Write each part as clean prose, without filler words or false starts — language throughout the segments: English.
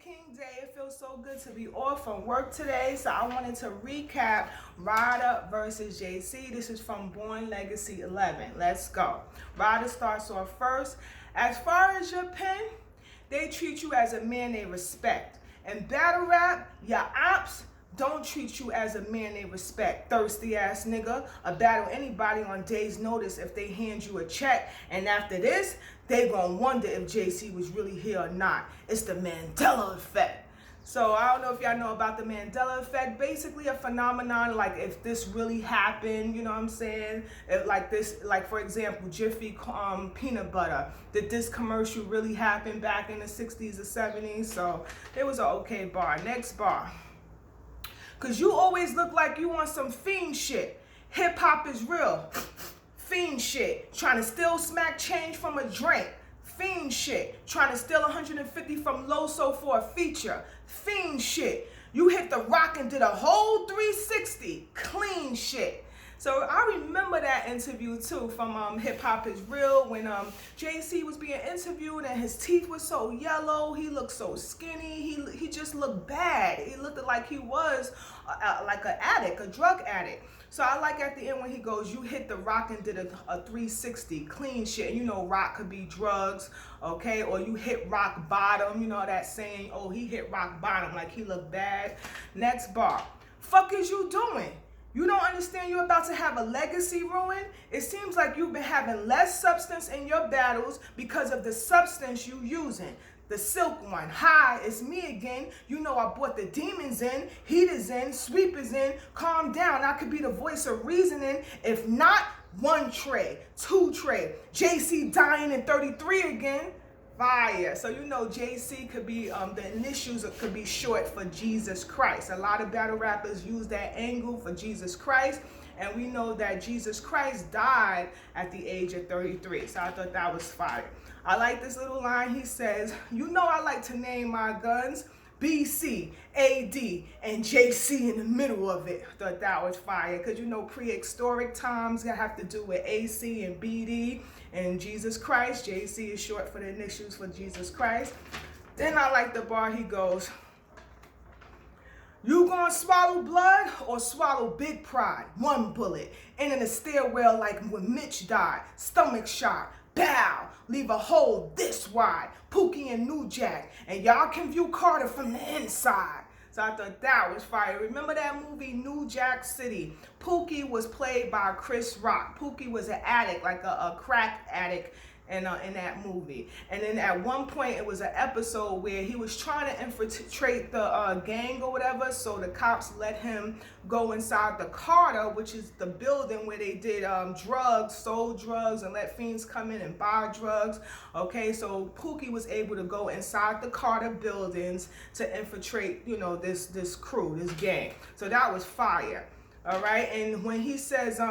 working day. It feels so good to be off from work today. So I wanted to recap RYDA versus JC. This is from Born Legacy 11. Let's go. RYDA starts off first. As far as your pen, they treat you as a man they respect. In battle rap, your ops don't treat you as a man they respect. Thirsty ass nigga. Battle anybody on day's notice if they hand you a check. And after this, they gonna wonder if JC was really here or not. It's the Mandela effect. So I don't know if y'all know about the Mandela effect. Basically a phenomenon like if this really happened, you know what I'm saying? If like this, like for example, Jiffy peanut butter. Did this commercial really happen back in the 60s or 70s? So it was an okay bar. Next bar. Cause you always look like you on some fiend shit. Hip hop is real. Fiend shit. Trying to steal smack change from a drink. Fiend shit. Trying to steal 150 from Loso for a feature. Fiend shit. You hit the rock and did a whole 360. Clean shit. So I remember that interview too from Hip Hop is Real when JC was being interviewed and his teeth were so yellow, he looked so skinny, he just looked bad. He looked like he was like an addict, a drug addict. So I like at the end when he goes, you hit the rock and did a 360, clean shit. And you know rock could be drugs, okay? Or you hit rock bottom, you know that saying, oh, he hit rock bottom, like he looked bad. Next bar, fuck is you doing? You don't understand you're about to have a legacy ruin? It seems like you've been having less substance in your battles because of the substance you using. The silk one. Hi, it's me again. You know I brought the demons in, heaters in, sweepers in. Calm down. I could be the voice of reasoning. If not, 1 tray, 2 tray. JC dying in 33 again. Fire. So you know JC could be, the initials could be short for Jesus Christ. A lot of battle rappers use that angle for Jesus Christ. And we know that Jesus Christ died at the age of 33. So I thought that was fire. I like this little line. He says, you know I like to name my guns BC, AD, and JC in the middle of it. I thought that was fire. Because you know prehistoric times have to do with AC and BD and Jesus Christ. JC is short for the initials for Jesus Christ. Then I like the bar he goes, you gonna swallow blood or swallow big pride? 1 bullet. And in a stairwell like when Mitch died. Stomach shot. Bow. Leave a hole this wide. Pookie and New Jack. And y'all can view Carter from the inside. So I thought that was fire. Remember that movie New Jack City? Pookie was played by Chris Rock. Pookie was an addict, like a crack addict in that movie. And then at one point it was an episode where he was trying to infiltrate the gang or whatever, so the cops let him go inside the Carter, which is the building where they did drugs, sold drugs, and let fiends come in and buy drugs. Okay, so Pookie was able to go inside the Carter buildings to infiltrate, you know, this crew, this gang. So that was fire. All right, and when he says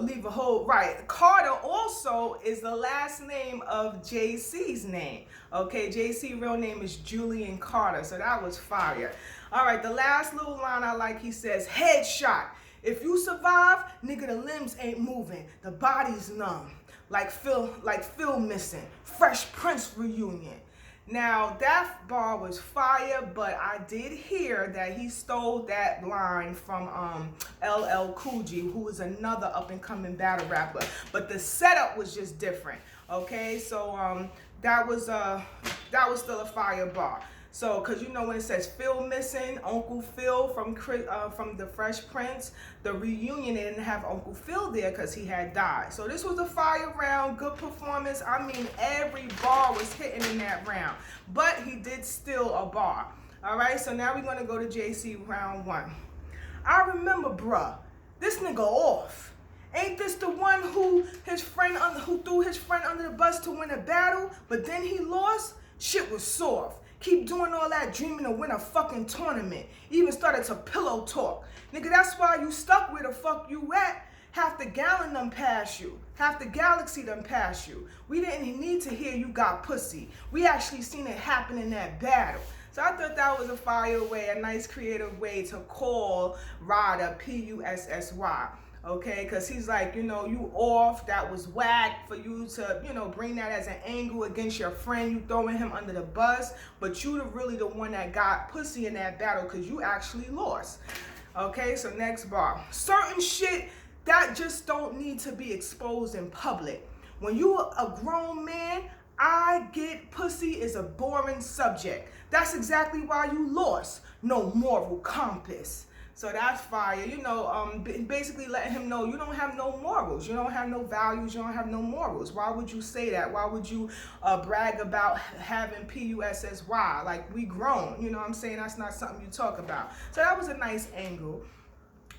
leave a hole, right, Carter also is the last name of JC's name. Okay, JC real name is Julian Carter, so that was fire. All right, the last little line I like, he says, headshot. If you survive, nigga, the limbs ain't moving, the body's numb, like Phil missing. Fresh Prince reunion. Now, that bar was fire, but I did hear that he stole that line from LL Cool J, who is another up-and-coming battle rapper. But the setup was just different, okay? So that was still a fire bar. So, because you know when it says Phil missing, Uncle Phil from the Fresh Prince, the reunion, they didn't have Uncle Phil there because he had died. So this was a fire round, good performance. I mean, every bar was hitting in that round. But he did steal a bar. All right, so now we're going to go to JC round 1. I remember, bruh, this nigga off. Ain't this the one who threw his friend under the bus to win a battle, but then he lost? Shit was soft. Keep doing all that dreaming to win a fucking tournament. Even started to pillow talk. Nigga, that's why you stuck where the fuck you at. Half the gallon done pass you. Half the galaxy done pass you. We didn't need to hear you got pussy. We actually seen it happen in that battle. So I thought that was a fire way, a nice creative way to call RYDA, P-U-S-S-Y. Okay, because he's like, you know, you off, that was whack for you to, you know, bring that as an angle against your friend, you throwing him under the bus, but you really the one that got pussy in that battle because you actually lost. Okay, so next bar. Certain shit that just don't need to be exposed in public. When you a grown man, I get pussy is a boring subject. That's exactly why you lost. No moral compass. So that's fire. You know, basically letting him know you don't have no morals. You don't have no values. You don't have no morals. Why would you say that? Why would you brag about having pussy? Like, we grown. You know what I'm saying? That's not something you talk about. So that was a nice angle.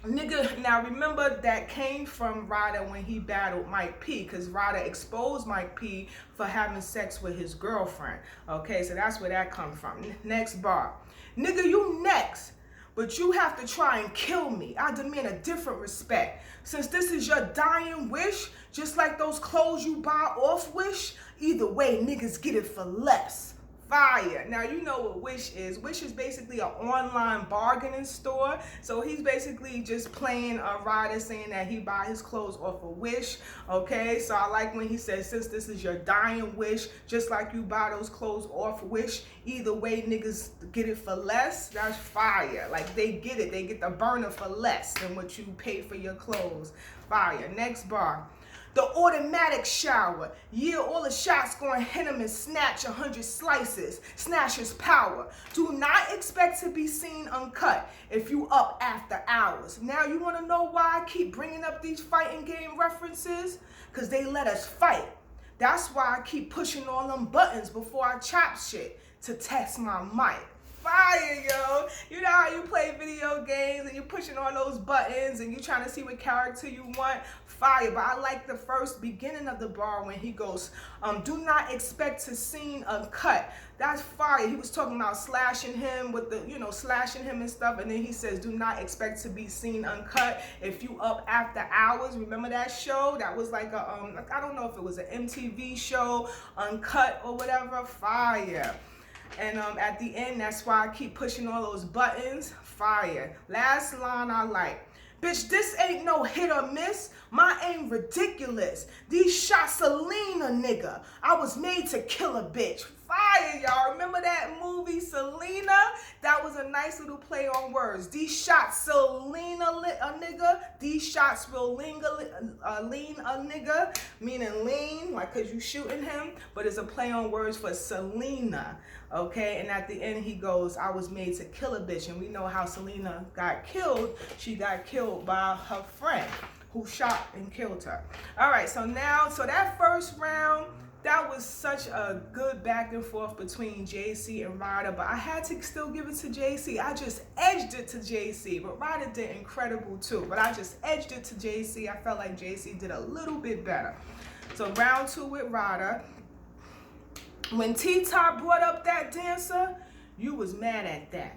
Nigga, now remember that came from RYDA when he battled Mike P, because RYDA exposed Mike P for having sex with his girlfriend. Okay, so that's where that come from. Next bar. Nigga, you next, but you have to try and kill me. I demand a different respect. Since this is your dying wish, just like those clothes you buy off Wish, either way, niggas get it for less. Fire. Now, you know what Wish is. Wish is basically an online bargaining store. So he's basically just playing a RYDA, saying that he buy his clothes off of Wish. Okay, so I like when he says, since this is your dying wish, just like you buy those clothes off Wish, either way niggas get it for less. That's fire. Like, they get it. They get the burner for less than what you pay for your clothes. Fire. Next bar. The automatic shower. Yeah, all the shots going to hit him and snatch 100 slices. Snatch his power. Do not expect to be seen uncut if you up after hours. Now, you want to know why I keep bringing up these fighting game references? Because they let us fight. That's why I keep pushing all them buttons before I chop shit to test my might. Fire, yo. You know how you play video games and you're pushing all those buttons and you're trying to see what character you want? Fire. But I like the first beginning of the bar when he goes, do not expect to scene uncut. That's fire. He was talking about slashing him with the, you know, slashing him and stuff. And then he says, do not expect to be seen uncut if you up after hours. Remember that show? That was like a, I don't know if it was an MTV show, Uncut or whatever. Fire. And at the end, that's why I keep pushing all those buttons. Fire. Last line I like. Bitch, this ain't no hit or miss. My aim ridiculous. These shots Selena, nigga. I was made to kill a bitch. Fire, y'all. Remember that movie, Selena? That was a nice little play on words. These shots Selena a nigga. These shots will lean a nigga. Meaning lean, like because you shooting him. But it's a play on words for Selena. Okay, and at the end he goes, I was made to kill a bitch. And we know how Selena got killed. She got killed by her friend who shot and killed her. All right, so now, so that first round, that was such a good back and forth between JC and RYDA, but I had to still give it to JC. I just edged it to JC, but RYDA did incredible too. But I just edged it to JC. I felt like JC did a little bit better. So round 2 with RYDA. When T-Top brought up that dancer, you was mad at that.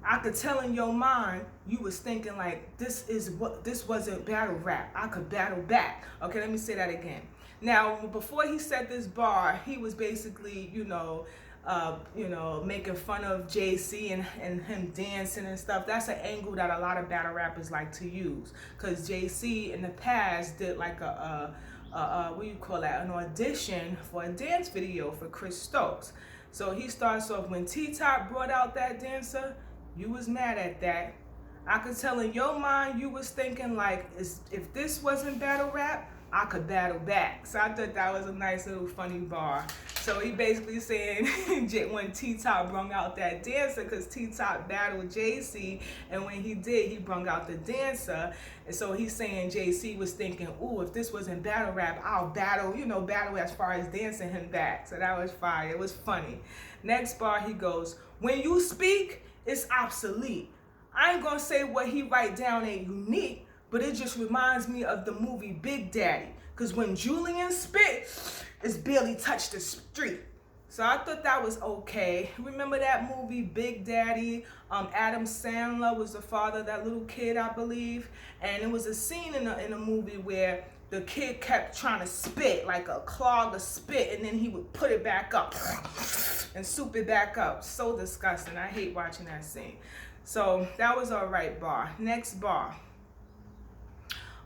I could tell in your mind, you was thinking like, this wasn't battle rap. I could battle back. Okay, let me say that again. Now, before he said this bar, he was basically, making fun of JC and him dancing and stuff. That's an angle that a lot of battle rappers like to use. Because JC in the past did like an audition for a dance video for Chris Stokes. So he starts off, when T-Top brought out that dancer, you was mad at that. I could tell in your mind you was thinking like, if this wasn't battle rap, I could battle back. So I thought that was a nice little funny bar. So he basically saying when T-Top brung out that dancer, because T-Top battled JC, and when he did, he brung out the dancer. And so he's saying JC was thinking, ooh, if this wasn't battle rap, I'll battle, battle as far as dancing him back. So that was fire. It was funny. Next bar, he goes, when you speak, it's obsolete. I ain't gonna say what he write down ain't unique, but it just reminds me of the movie Big Daddy. Because when Julian spit, it's barely touched the street. So I thought that was okay. Remember that movie Big Daddy? Adam Sandler was the father of that little kid, I believe. And it was a scene in the movie where the kid kept trying to spit, like a clog of spit, and then he would put it back up and soup it back up. So disgusting. I hate watching that scene. So that was all right bar. Next bar.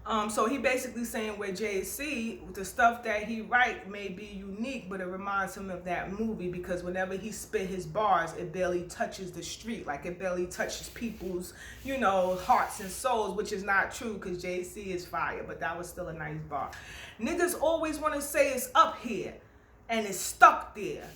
So he basically saying where JC, the stuff that he write may be unique, but it reminds him of that movie because whenever he spit his bars, it barely touches the street, like it barely touches people's, hearts and souls, which is not true because JC is fire, but that was still a nice bar. Niggas always want to say it's up here and it's stuck there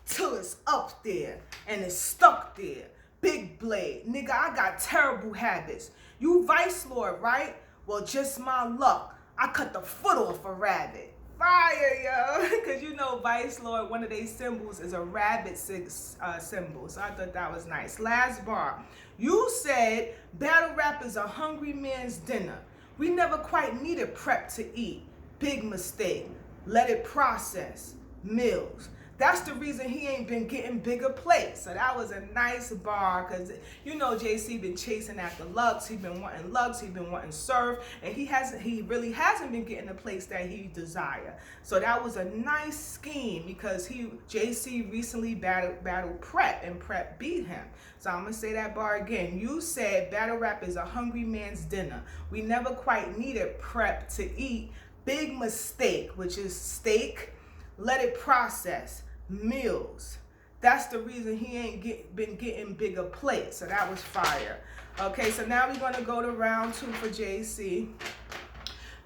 till it's up there and it's stuck there. Big blade. Nigga, I got terrible habits. You vice lord, right? Well, just my luck. I cut the foot off a rabbit. Fire, yo. Because Vice Lord, one of their symbols is a rabbit symbol. So I thought that was nice. Last bar. You said battle rap is a hungry man's dinner. We never quite needed prep to eat. Big mistake. Let it process. Meals. That's the reason he ain't been getting bigger plates. So that was a nice bar because, JC been chasing after Lux. He been wanting Lux. He been wanting Surf. And he really hasn't been getting the plates that he desire. So that was a nice scheme because JC recently battled Prep and Prep beat him. So I'm going to say that bar again. You said battle rap is a hungry man's dinner. We never quite needed Prep to eat. Big mistake, which is steak. Let it process. Meals. That's the reason he ain't been getting bigger plates. So that was fire. Okay, so now we're going to go to round 2 for JC.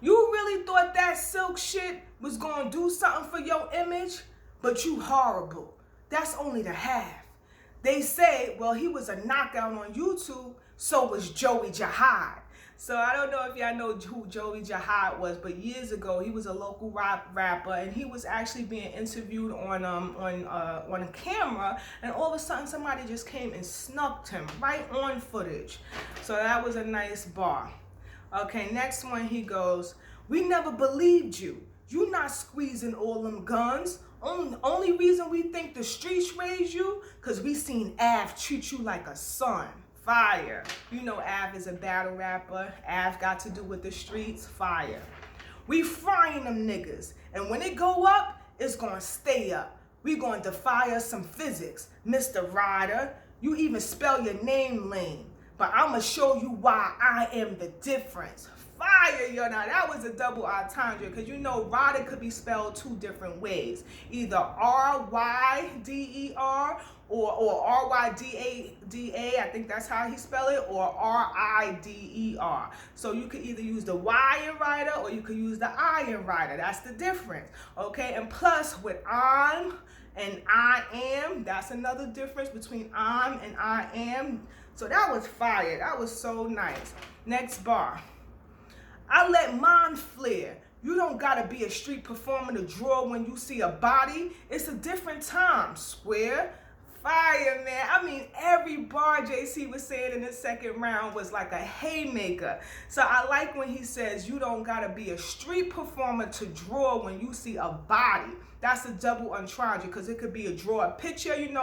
You really thought that silk shit was going to do something for your image? But you horrible. That's only the half. They say, well, he was a knockout on YouTube, so was Joey Jihad. So I don't know if y'all know who Joey Jihad was, but years ago he was a local rapper, and he was actually being interviewed on a camera, and all of a sudden somebody just came and snuck him right on footage. So that was a nice bar. Okay, next one he goes, we never believed you. You not squeezing all them guns. Only reason we think the streets raised you, cause we seen Av treat you like a son. Fire. Av is a battle rapper. Av got to do with the streets. Fire. We frying them niggas. And when it go up, it's gonna stay up. We gonna defy us some physics. Mr. RYDA, you even spell your name lame. But I'ma show you why I am the difference. Fire, yo. Now that was a double entendre because RYDA could be spelled 2 different ways. Either R-Y-D-E-R or R-Y-D-A, I think that's how he spell it, or R-I-D-E-R. So you could either use the Y in RYDA or you could use the I in RYDA. That's the difference. Okay, and plus with I'm and I am, that's another difference between I'm and I am. So that was fire. That was so nice. Next bar. I let mine flare. You don't gotta be a street performer to draw when you see a body. It's a different time, square. Fire, man. I mean, every bar JC was saying in the second round was like a haymaker. So I like when he says you don't gotta be a street performer to draw when you see a body. That's a double entendre because it could be a draw a picture, in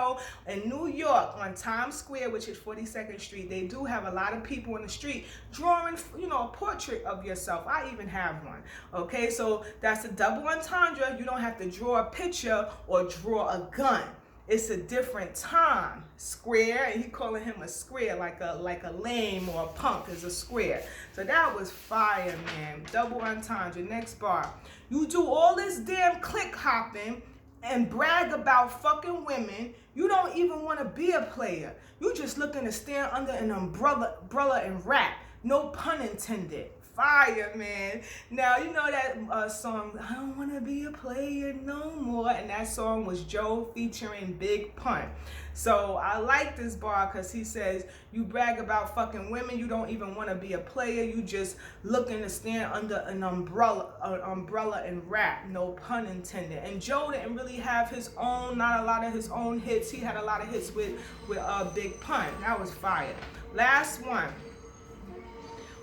New York on Times Square, which is 42nd Street. They do have a lot of people in the street drawing, a portrait of yourself. I even have one. Okay, so that's a double entendre. You don't have to draw a picture or draw a gun. It's a different time. Square, and he calling him a square, like a lame or a punk is a square. So that was fire, man. Double entendre. Next bar. You do all this damn click hopping and brag about fucking women. You don't even want to be a player. You just looking to stand under an umbrella and rap. No pun intended. Fire, man. Now, that song, I don't want to be a player no more. And that song was Joe featuring Big Pun. So I like this bar because he says, you brag about fucking women. You don't even want to be a player. You just looking to stand under an umbrella and rap. No pun intended. And Joe didn't really have not a lot of his own hits. He had a lot of hits with Big Pun. That was fire. Last one.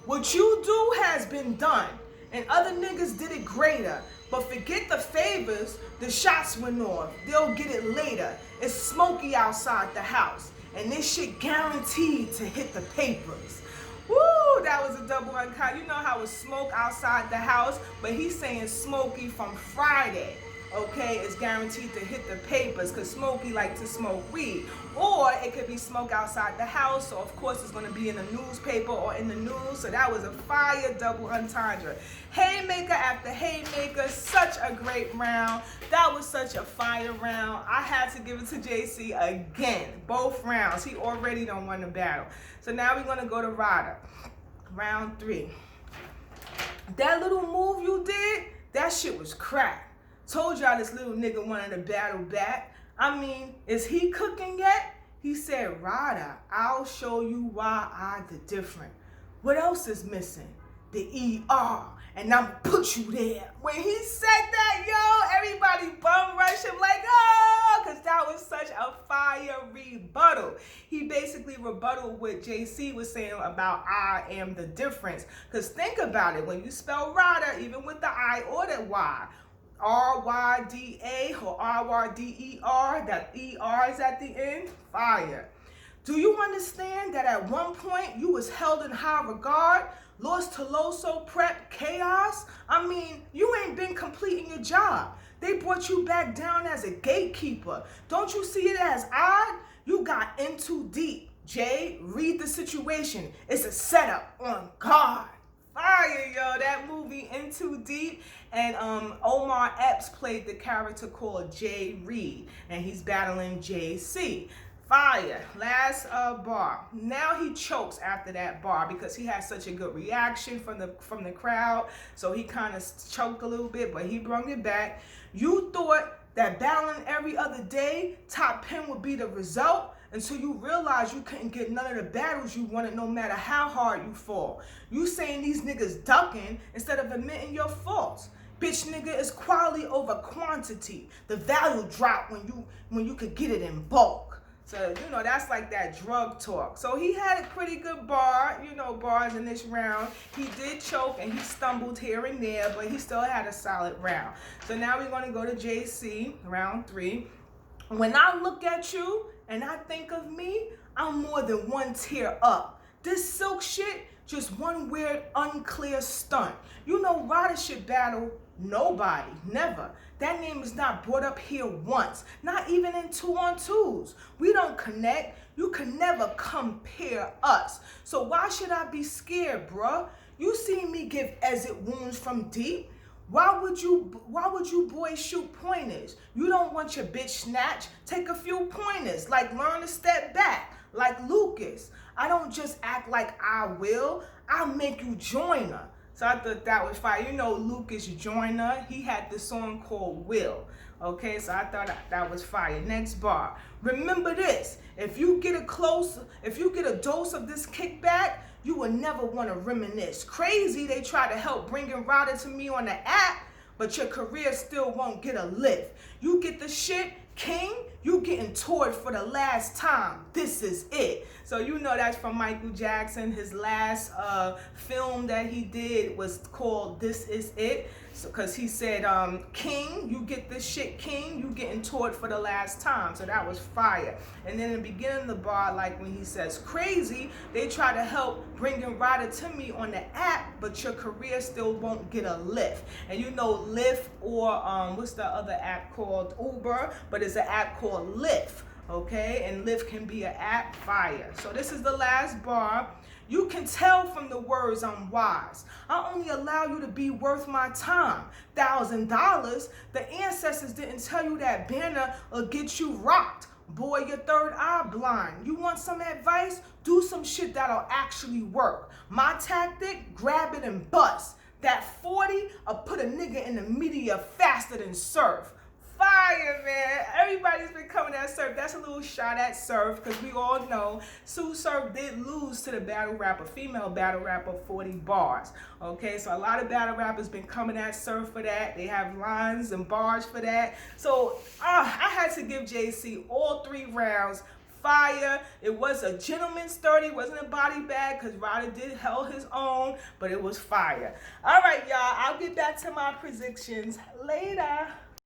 What you do has been done, and other niggas did it greater. But forget the favors, the shots went off. They'll get it later. It's smoky outside the house, and this shit guaranteed to hit the papers. Woo, that was a double uncut. You know how it's smoke outside the house, but he's saying smoky from Friday. okay, is guaranteed to hit the papers because Smokey likes to smoke weed. Or it could be smoke outside the house, so of course it's going to be in the newspaper or in the news. So that was a fire double entendre. Haymaker after haymaker, such a great round. That was such a fire round. I had to give it to JC again, both rounds. He already done won the battle. So now we're going to go to RYDA. Round 3. That little move you did, that shit was crack. Told y'all this little nigga wanted to battle back. I mean, is he cooking yet? He said, RYDA, I'll show you why I'm the different. What else is missing? The ER, and I'm put you there. When he said that, yo, everybody bum rush him like, oh, because that was such a fire rebuttal. He basically rebutted what JC was saying about I am the difference. Because think about it, when you spell RYDA, even with the I or the Y, RYDA or RYDER, that ER is at the end, fire. Do you understand that at one point you was held in high regard, Los Toloso prep chaos? I mean, you ain't been completing your job. They brought you back down as a gatekeeper. Don't you see it as odd? You got in too deep. Jay, read the situation. It's a setup on God. Fire, yo, that movie In Too Deep. And Omar Epps played the character called Jay Reed, and he's battling JC. Fire. Last bar. Now he chokes after that bar because he had such a good reaction from the crowd. So he kind of choked a little bit, but he brought it back. You thought that battling every other day, top 10 would be the result, until you realize you couldn't get none of the battles you wanted no matter how hard you fall. You saying these niggas ducking instead of admitting your faults. Bitch nigga, is quality over quantity. The value drop when you could get it in bulk. So, you know, that's like that drug talk. So he had a pretty good bar, you know, bars in this round. He did choke and he stumbled here and there, but he still had a solid round. So now we're going to go to JC, round 3. When I look at you and I think of me, I'm more than one tier up. This silk shit, just one weird, unclear stunt. You know, RYDA should battle nobody, never. That name is not brought up here once, not even in 2-on-2s. We don't connect. You can never compare us. So why should I be scared, bruh? You see me give exit wounds from deep. Why would you boys shoot pointers? You don't want your bitch snatched? Take a few pointers, like learn to step back, like Lucas. I don't just act like I will, I'll make you join her. So I thought that was fire. You know Lucas Joyner, he had this song called Will. Okay, so I thought that was fire. Next bar. Remember this, if you get a dose of this kickback, you will never want to reminisce. Crazy, they try to help bringing RYDA to me on the app, but your career still won't get a lift. You get the shit, King, you getting toured for the last time. This is it. So you know that's from Michael Jackson. His last film that he did was called This Is It. So, cause he said, King, you get this shit, King, you getting toured for the last time. So that was fire. And then in the beginning of the bar, like when he says crazy, they try to help bringing RYDA to me on the app, but your career still won't get a lift. And you know Lyft or what's the other app called? Uber, but it's an app called Lyft. Okay, and Lyft can be an app, fire. So this is the last bar. You can tell from the words I'm wise. I only allow you to be worth my time. $1,000. The ancestors didn't tell you that banner will get you rocked. Boy, your third eye blind. You want some advice? Do some shit that'll actually work. My tactic, grab it and bust. That 40, I'll put a nigga in the media faster than surf. Fire, man. Everybody's been coming at Surf. That's a little shot at Surf because we all know Sue Surf did lose to the battle rapper, female battle rapper, 40 bars. Okay, so a lot of battle rappers been coming at Surf for that. They have lines and bars for that. So I had to give JC all 3 rounds. Fire. It was a gentleman's 30, wasn't a body bag because RYDA did held his own, but it was fire. All right, y'all. I'll get back to my predictions later.